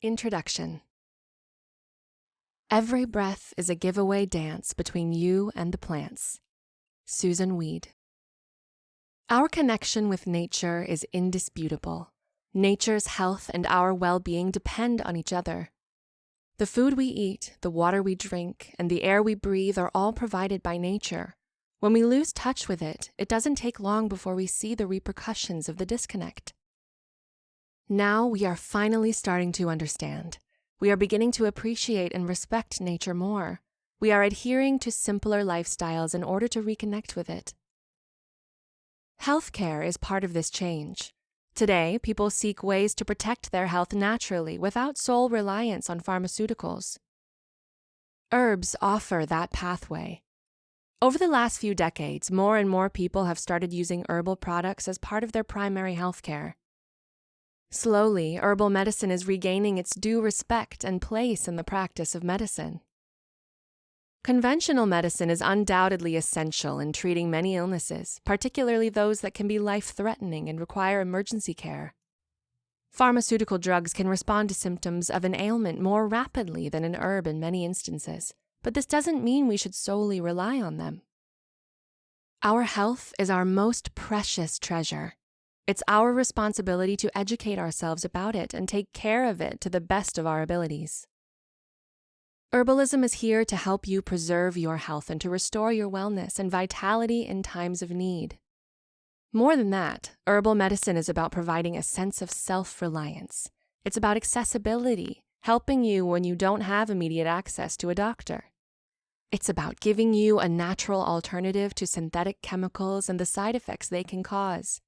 Introduction. Every breath is a giveaway dance between you and the plants. Susan Weed. Our connection with nature is indisputable. Nature's health and our well-being depend on each other. The food we eat, the water we drink, and the air we breathe are all provided by nature. When we lose touch with it, it doesn't take long before we see the repercussions of the disconnect. Now we are finally starting to understand. We are beginning to appreciate and respect nature more. We are adhering to simpler lifestyles in order to reconnect with it. Healthcare is part of this change. Today, people seek ways to protect their health naturally without sole reliance on pharmaceuticals. Herbs offer that pathway. Over the last few decades, more and more people have started using herbal products as part of their primary healthcare. Slowly, herbal medicine is regaining its due respect and place in the practice of medicine. Conventional medicine is undoubtedly essential in treating many illnesses, particularly those that can be life-threatening and require emergency care. Pharmaceutical drugs can respond to symptoms of an ailment more rapidly than an herb in many instances, but this doesn't mean we should solely rely on them. Our health is our most precious treasure. It's our responsibility to educate ourselves about it and take care of it to the best of our abilities. Herbalism is here to help you preserve your health and to restore your wellness and vitality in times of need. More than that, herbal medicine is about providing a sense of self-reliance. It's about accessibility, helping you when you don't have immediate access to a doctor. It's about giving you a natural alternative to synthetic chemicals and the side effects they can cause.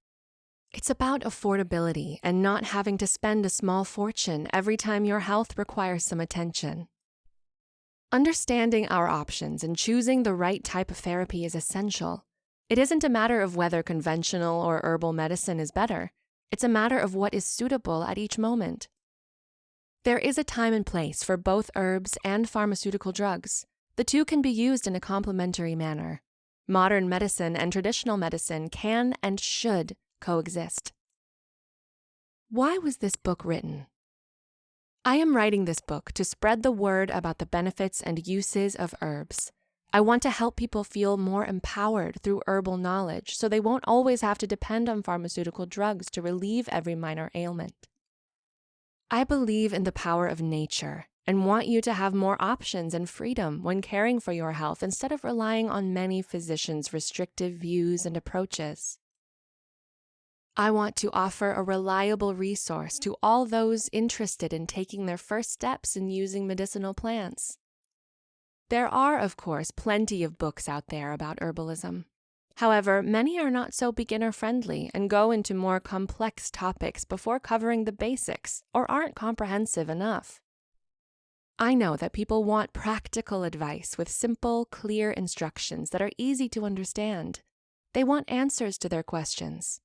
It's about affordability and not having to spend a small fortune every time your health requires some attention. Understanding our options and choosing the right type of therapy is essential. It isn't a matter of whether conventional or herbal medicine is better. It's a matter of what is suitable at each moment. There is a time and place for both herbs and pharmaceutical drugs. The two can be used in a complementary manner. Modern medicine and traditional medicine can and should coexist. Why was this book written? I am writing this book to spread the word about the benefits and uses of herbs. I want to help people feel more empowered through herbal knowledge so they won't always have to depend on pharmaceutical drugs to relieve every minor ailment. I believe in the power of nature and want you to have more options and freedom when caring for your health instead of relying on many physicians' restrictive views and approaches. I want to offer a reliable resource to all those interested in taking their first steps in using medicinal plants. There are, of course, plenty of books out there about herbalism. However, many are not so beginner-friendly and go into more complex topics before covering the basics or aren't comprehensive enough. I know that people want practical advice with simple, clear instructions that are easy to understand. They want answers to their questions.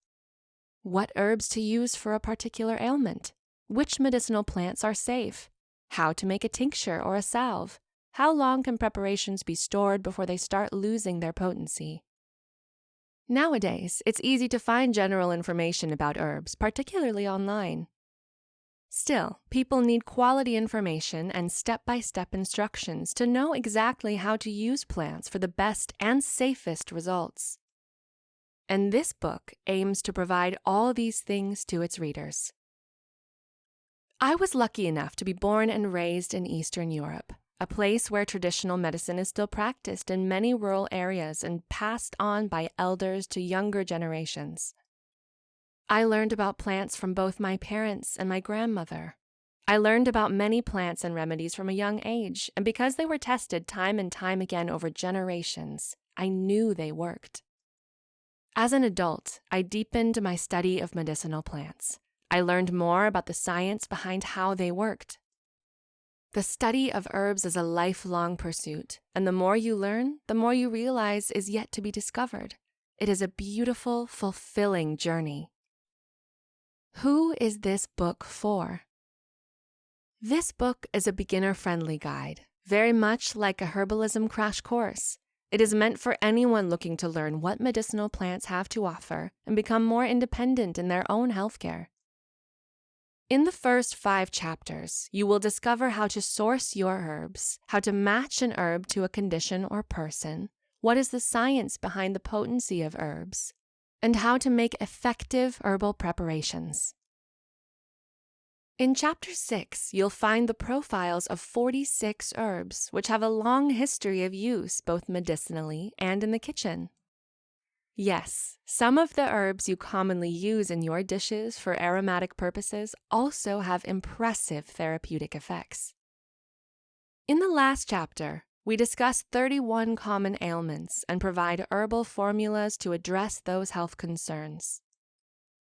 What herbs to use for a particular ailment? Which medicinal plants are safe? How to make a tincture or a salve? How long can preparations be stored before they start losing their potency? Nowadays, it's easy to find general information about herbs, particularly online. Still, people need quality information and step-by-step instructions to know exactly how to use plants for the best and safest results. And this book aims to provide all these things to its readers. I was lucky enough to be born and raised in Eastern Europe, a place where traditional medicine is still practiced in many rural areas and passed on by elders to younger generations. I learned about plants from both my parents and my grandmother. I learned about many plants and remedies from a young age, and because they were tested time and time again over generations, I knew they worked. As an adult, I deepened my study of medicinal plants. I learned more about the science behind how they worked. The study of herbs is a lifelong pursuit, and the more you learn, the more you realize is yet to be discovered. It is a beautiful, fulfilling journey. Who is this book for? This book is a beginner-friendly guide, very much like a herbalism crash course. It is meant for anyone looking to learn what medicinal plants have to offer and become more independent in their own healthcare. In the first 5 chapters, you will discover how to source your herbs, how to match an herb to a condition or person, what is the science behind the potency of herbs, and how to make effective herbal preparations. In Chapter 6, you'll find the profiles of 46 herbs, which have a long history of use both medicinally and in the kitchen. Yes, some of the herbs you commonly use in your dishes for aromatic purposes also have impressive therapeutic effects. In the last chapter, we discuss 31 common ailments and provide herbal formulas to address those health concerns.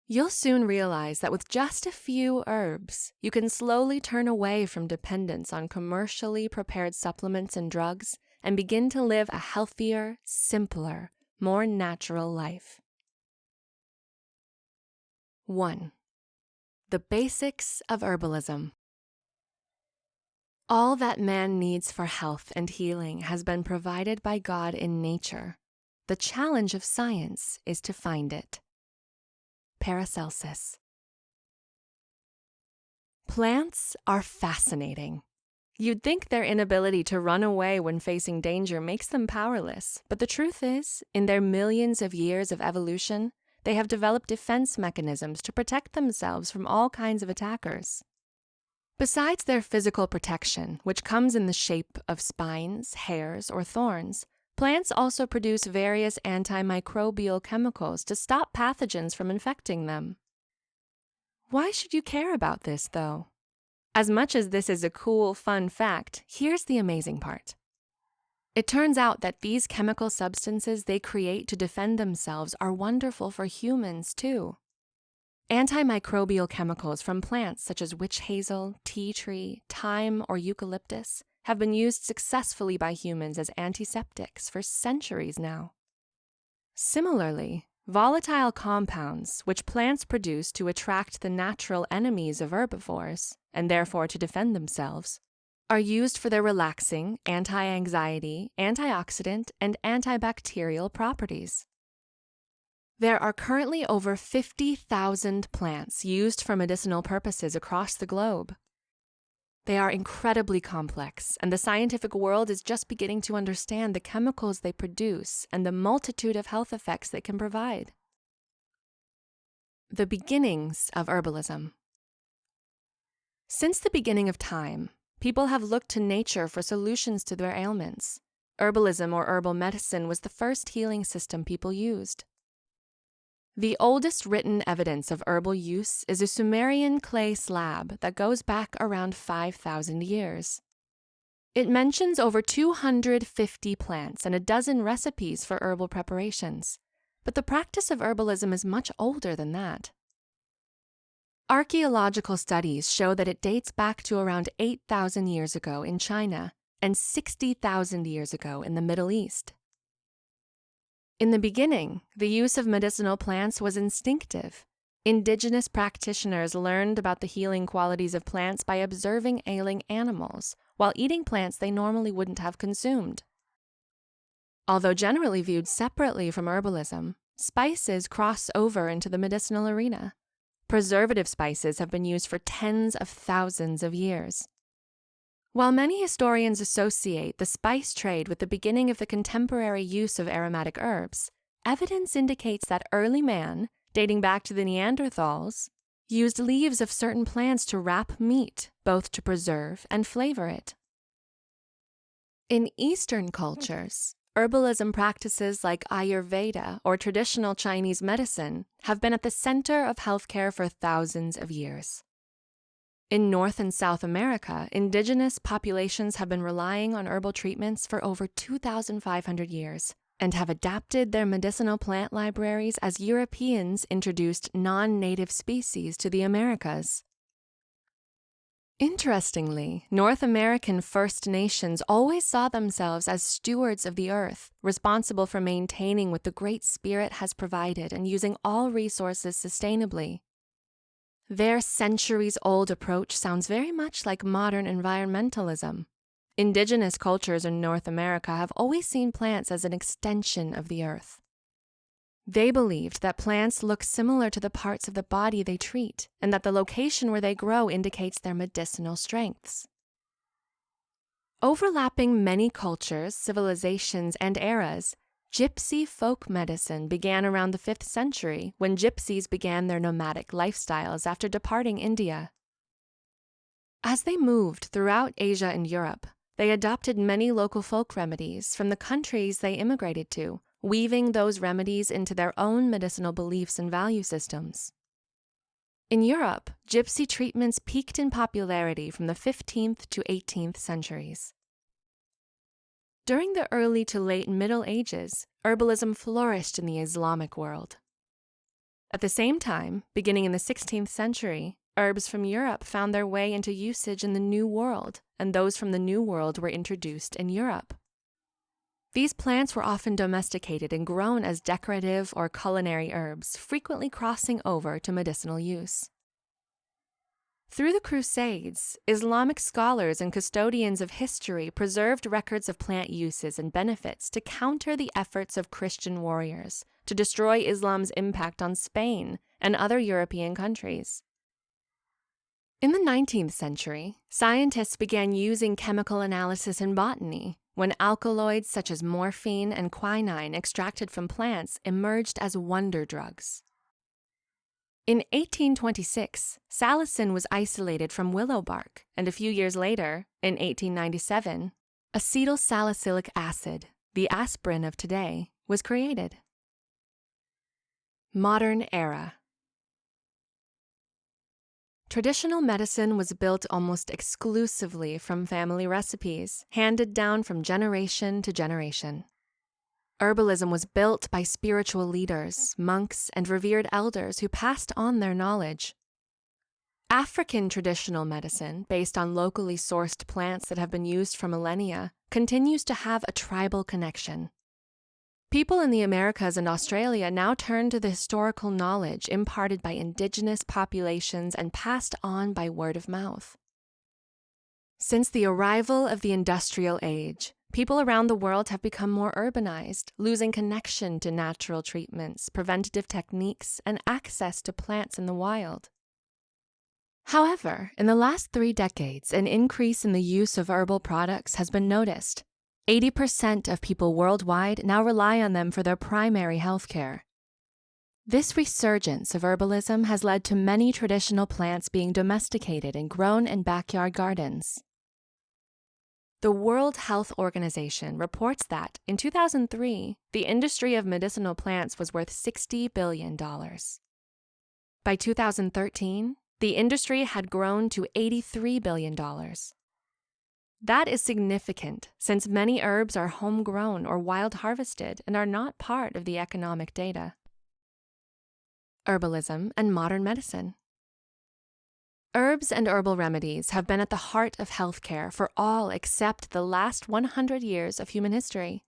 You'll soon realize that with just a few herbs, you can slowly turn away from dependence on commercially prepared supplements and drugs and begin to live a healthier, simpler, more natural life. 1. The basics of herbalism. All that man needs for health and healing has been provided by God in nature. The challenge of science is to find it. Paracelsus. Plants are fascinating. You'd think their inability to run away when facing danger makes them powerless, but the truth is, in their millions of years of evolution, they have developed defense mechanisms to protect themselves from all kinds of attackers. Besides their physical protection, which comes in the shape of spines, hairs, or thorns, plants also produce various antimicrobial chemicals to stop pathogens from infecting them. Why should you care about this, though? As much as this is a cool, fun fact, here's the amazing part. It turns out that these chemical substances they create to defend themselves are wonderful for humans, too. Antimicrobial chemicals from plants such as witch hazel, tea tree, thyme, or eucalyptus have been used successfully by humans as antiseptics for centuries now. Similarly, volatile compounds, which plants produce to attract the natural enemies of herbivores, and therefore to defend themselves, are used for their relaxing, anti-anxiety, antioxidant, and antibacterial properties. There are currently over 50,000 plants used for medicinal purposes across the globe. They are incredibly complex, and the scientific world is just beginning to understand the chemicals they produce and the multitude of health effects they can provide. The beginnings of herbalism. Since the beginning of time, people have looked to nature for solutions to their ailments. Herbalism or herbal medicine was the first healing system people used. The oldest written evidence of herbal use is a Sumerian clay slab that goes back around 5,000 years. It mentions over 250 plants and a dozen recipes for herbal preparations, but the practice of herbalism is much older than that. Archaeological studies show that it dates back to around 8,000 years ago in China and 60,000 years ago in the Middle East. In the beginning, the use of medicinal plants was instinctive. Indigenous practitioners learned about the healing qualities of plants by observing ailing animals, while eating plants they normally wouldn't have consumed. Although generally viewed separately from herbalism, spices cross over into the medicinal arena. Preservative spices have been used for tens of thousands of years. While many historians associate the spice trade with the beginning of the contemporary use of aromatic herbs, evidence indicates that early man, dating back to the Neanderthals, used leaves of certain plants to wrap meat, both to preserve and flavor it. In Eastern cultures, herbalism practices like Ayurveda or traditional Chinese medicine have been at the center of healthcare for thousands of years. In North and South America, indigenous populations have been relying on herbal treatments for over 2,500 years and have adapted their medicinal plant libraries as Europeans introduced non-native species to the Americas. Interestingly, North American First Nations always saw themselves as stewards of the earth, responsible for maintaining what the Great Spirit has provided and using all resources sustainably. Their centuries-old approach sounds very much like modern environmentalism. Indigenous cultures in North America have always seen plants as an extension of the earth. They believed that plants look similar to the parts of the body they treat, and that the location where they grow indicates their medicinal strengths. Overlapping many cultures, civilizations, and eras, Gypsy folk medicine began around the 5th century when gypsies began their nomadic lifestyles after departing India. As they moved throughout Asia and Europe, they adopted many local folk remedies from the countries they immigrated to, weaving those remedies into their own medicinal beliefs and value systems. In Europe, gypsy treatments peaked in popularity from the 15th to 18th centuries. During the early to late Middle Ages, herbalism flourished in the Islamic world. At the same time, beginning in the 16th century, herbs from Europe found their way into usage in the New World, and those from the New World were introduced in Europe. These plants were often domesticated and grown as decorative or culinary herbs, frequently crossing over to medicinal use. Through the Crusades, Islamic scholars and custodians of history preserved records of plant uses and benefits to counter the efforts of Christian warriors to destroy Islam's impact on Spain and other European countries. In the 19th century, scientists began using chemical analysis in botany when alkaloids such as morphine and quinine extracted from plants emerged as wonder drugs. In 1826, salicin was isolated from willow bark, and a few years later, in 1897, acetyl salicylic acid, the aspirin of today, was created. Modern era. Traditional medicine was built almost exclusively from family recipes, handed down from generation to generation. Herbalism was built by spiritual leaders, monks, and revered elders who passed on their knowledge. African traditional medicine, based on locally sourced plants that have been used for millennia, continues to have a tribal connection. People in the Americas and Australia now turn to the historical knowledge imparted by indigenous populations and passed on by word of mouth. Since the arrival of the industrial age, people around the world have become more urbanized, losing connection to natural treatments, preventative techniques, and access to plants in the wild. However, in the last 3 decades, an increase in the use of herbal products has been noticed. 80% of people worldwide now rely on them for their primary health care. This resurgence of herbalism has led to many traditional plants being domesticated and grown in backyard gardens. The World Health Organization reports that, in 2003, the industry of medicinal plants was worth $60 billion. By 2013, the industry had grown to $83 billion. That is significant, since many herbs are homegrown or wild harvested and are not part of the economic data. Herbalism and modern medicine. Herbs and herbal remedies have been at the heart of healthcare for all except the last 100 years of human history.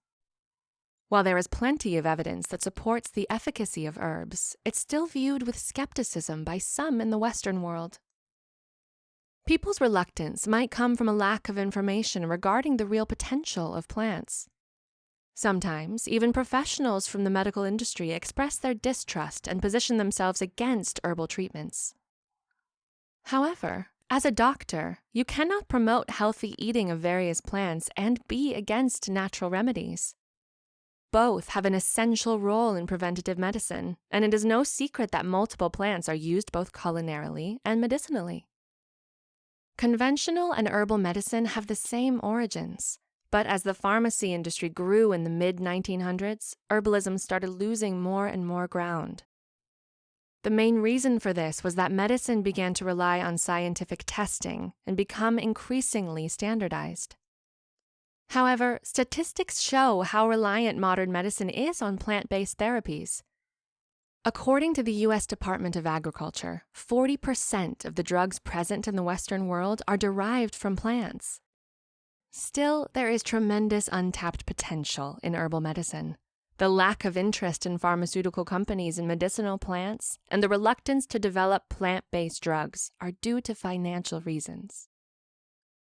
While there is plenty of evidence that supports the efficacy of herbs, it's still viewed with skepticism by some in the Western world. People's reluctance might come from a lack of information regarding the real potential of plants. Sometimes, even professionals from the medical industry express their distrust and position themselves against herbal treatments. However, as a doctor, you cannot promote healthy eating of various plants and be against natural remedies. Both have an essential role in preventative medicine, and it is no secret that multiple plants are used both culinarily and medicinally. Conventional and herbal medicine have the same origins, but as the pharmacy industry grew in the mid-1900s, herbalism started losing more and more ground. The main reason for this was that medicine began to rely on scientific testing and become increasingly standardized. However, statistics show how reliant modern medicine is on plant-based therapies. According to the U.S. Department of Agriculture, 40% of the drugs present in the Western world are derived from plants. Still, there is tremendous untapped potential in herbal medicine. The lack of interest in pharmaceutical companies and medicinal plants, and the reluctance to develop plant-based drugs are due to financial reasons.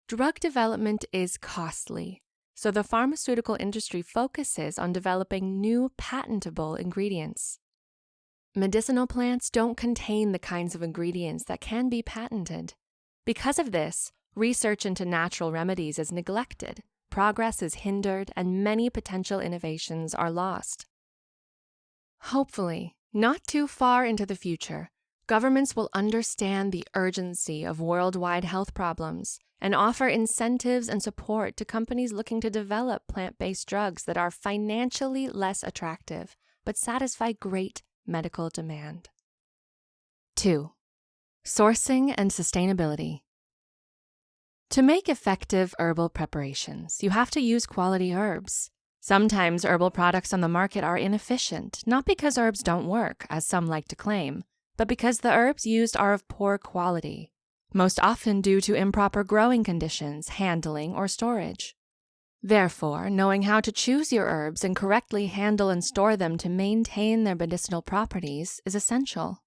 Drug development is costly, so the pharmaceutical industry focuses on developing new patentable ingredients. Medicinal plants don't contain the kinds of ingredients that can be patented. Because of this, research into natural remedies is neglected, progress is hindered, and many potential innovations are lost. Hopefully, not too far into the future, governments will understand the urgency of worldwide health problems and offer incentives and support to companies looking to develop plant-based drugs that are financially less attractive but satisfy great medical demand. 2. Sourcing and sustainability. To make effective herbal preparations, you have to use quality herbs. Sometimes herbal products on the market are inefficient, not because herbs don't work, as some like to claim, but because the herbs used are of poor quality, most often due to improper growing conditions, handling, or storage. Therefore, knowing how to choose your herbs and correctly handle and store them to maintain their medicinal properties is essential.